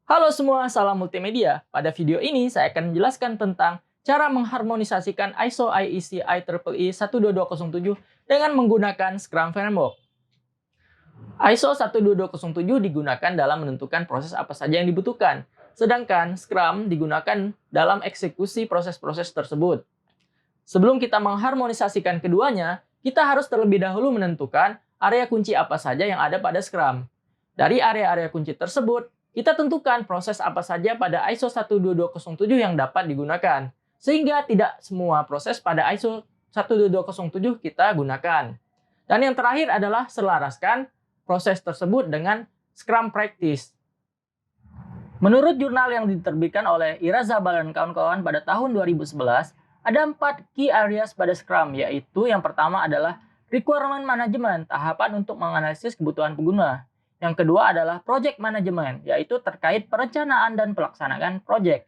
Halo semua, salam multimedia. Pada video ini saya akan menjelaskan tentang cara mengharmonisasikan ISO IEC IEEE 12207 dengan menggunakan Scrum Framework. ISO 12207 digunakan dalam menentukan proses apa saja yang dibutuhkan, sedangkan Scrum digunakan dalam eksekusi proses-proses tersebut. Sebelum kita mengharmonisasikan keduanya, kita harus terlebih dahulu menentukan area kunci apa saja yang ada pada Scrum. Dari area-area kunci tersebut, kita tentukan proses apa saja pada ISO 12207 yang dapat digunakan, sehingga tidak semua proses pada ISO 12207 kita gunakan. Dan yang terakhir adalah selaraskan proses tersebut dengan Scrum Practice. Menurut jurnal yang diterbitkan oleh Irazabal dan kawan-kawan pada tahun 2011, ada 4 key areas pada Scrum, yaitu yang pertama adalah Requirement Management, tahapan untuk menganalisis kebutuhan pengguna. Yang kedua adalah Project Management, yaitu terkait perencanaan dan pelaksanaan project.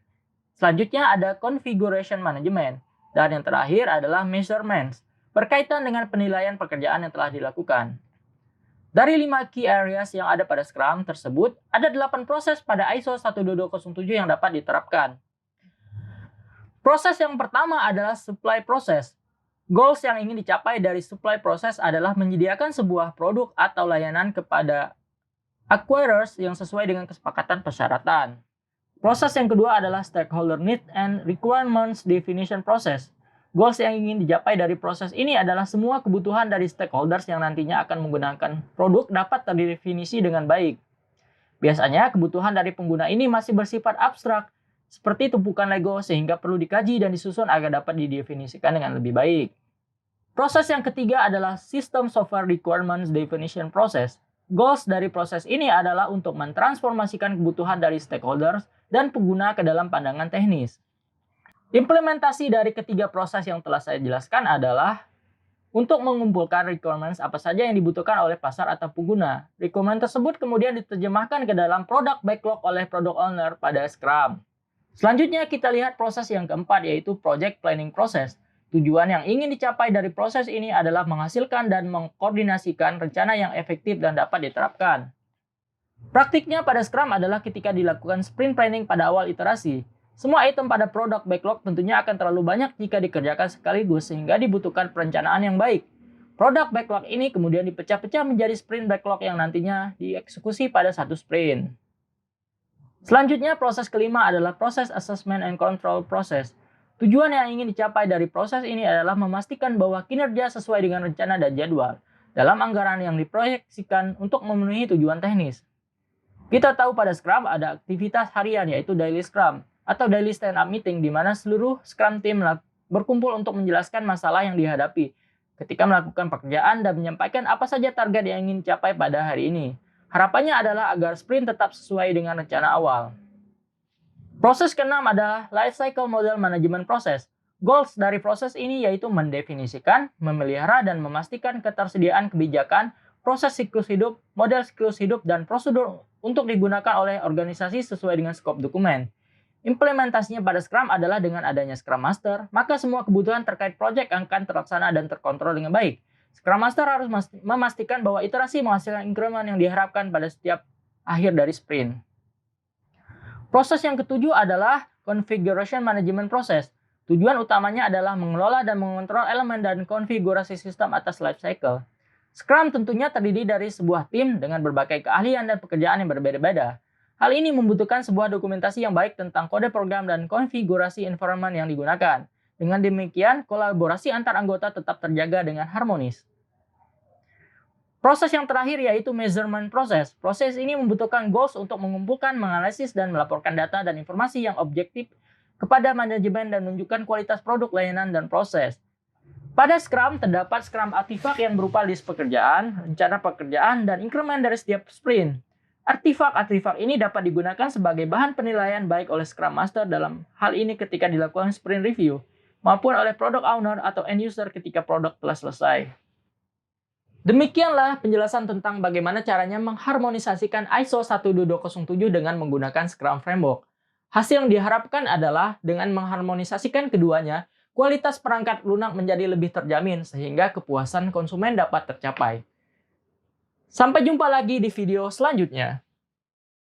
Selanjutnya ada Configuration Management. Dan yang terakhir adalah Measurements, berkaitan dengan penilaian pekerjaan yang telah dilakukan. Dari 5 key areas yang ada pada Scrum tersebut, ada 8 proses pada ISO 12207 yang dapat diterapkan. Proses yang pertama adalah Supply Process. Goals yang ingin dicapai dari Supply Process adalah menyediakan sebuah produk atau layanan kepada acquirers yang sesuai dengan kesepakatan persyaratan. Proses yang kedua adalah Stakeholder Need and Requirements Definition Process. Goals yang ingin dicapai dari proses ini adalah semua kebutuhan dari stakeholders yang nantinya akan menggunakan produk dapat terdefinisi dengan baik. Biasanya kebutuhan dari pengguna ini masih bersifat abstrak, seperti tumpukan Lego, sehingga perlu dikaji dan disusun agar dapat didefinisikan dengan lebih baik. Proses yang ketiga adalah System Software Requirements Definition Process. Goals dari proses ini adalah untuk mentransformasikan kebutuhan dari stakeholders dan pengguna ke dalam pandangan teknis. Implementasi dari ketiga proses yang telah saya jelaskan adalah untuk mengumpulkan requirements apa saja yang dibutuhkan oleh pasar atau pengguna. Requirement tersebut kemudian diterjemahkan ke dalam product backlog oleh product owner pada Scrum. Selanjutnya kita lihat proses yang keempat, yaitu Project Planning Process. Tujuan yang ingin dicapai dari proses ini adalah menghasilkan dan mengkoordinasikan rencana yang efektif dan dapat diterapkan. Praktiknya pada Scrum adalah ketika dilakukan sprint planning pada awal iterasi. Semua item pada product backlog tentunya akan terlalu banyak jika dikerjakan sekaligus, sehingga dibutuhkan perencanaan yang baik. Product backlog ini kemudian dipecah-pecah menjadi sprint backlog yang nantinya dieksekusi pada satu sprint. Selanjutnya, proses kelima adalah proses Assessment and Control Process. Tujuan yang ingin dicapai dari proses ini adalah memastikan bahwa kinerja sesuai dengan rencana dan jadwal dalam anggaran yang diproyeksikan untuk memenuhi tujuan teknis. Kita tahu pada Scrum ada aktivitas harian, yaitu Daily Scrum atau Daily Stand-up Meeting, di mana seluruh Scrum Team berkumpul untuk menjelaskan masalah yang dihadapi ketika melakukan pekerjaan dan menyampaikan apa saja target yang ingin dicapai pada hari ini. Harapannya adalah agar sprint tetap sesuai dengan rencana awal. Proses keenam adalah Life Cycle Model Management Process. Goals dari proses ini yaitu mendefinisikan, memelihara, dan memastikan ketersediaan kebijakan, proses siklus hidup, model siklus hidup, dan prosedur untuk digunakan oleh organisasi sesuai dengan skop dokumen. Implementasinya pada Scrum adalah dengan adanya Scrum Master, maka semua kebutuhan terkait proyek akan terlaksana dan terkontrol dengan baik. Scrum Master harus memastikan bahwa iterasi menghasilkan increment yang diharapkan pada setiap akhir dari sprint. Proses yang ketujuh adalah Configuration Management Process. Tujuan utamanya adalah mengelola dan mengontrol elemen dan konfigurasi sistem atas life cycle. Scrum tentunya terdiri dari sebuah tim dengan berbagai keahlian dan pekerjaan yang berbeda-beda. Hal ini membutuhkan sebuah dokumentasi yang baik tentang kode program dan konfigurasi environment yang digunakan. Dengan demikian, kolaborasi antar anggota tetap terjaga dengan harmonis. Proses yang terakhir yaitu Measurement Process. Proses ini membutuhkan goals untuk mengumpulkan, menganalisis, dan melaporkan data dan informasi yang objektif kepada manajemen dan menunjukkan kualitas produk, layanan, dan proses. Pada Scrum terdapat Scrum Artifact yang berupa list pekerjaan, rencana pekerjaan, dan increment dari setiap sprint. Artifak-artifak ini dapat digunakan sebagai bahan penilaian baik oleh Scrum Master dalam hal ini ketika dilakukan sprint review, maupun oleh product owner atau end user ketika produk telah selesai. Demikianlah penjelasan tentang bagaimana caranya mengharmonisasikan ISO 12207 dengan menggunakan Scrum Framework. Hasil yang diharapkan adalah dengan mengharmonisasikan keduanya, kualitas perangkat lunak menjadi lebih terjamin sehingga kepuasan konsumen dapat tercapai. Sampai jumpa lagi di video selanjutnya.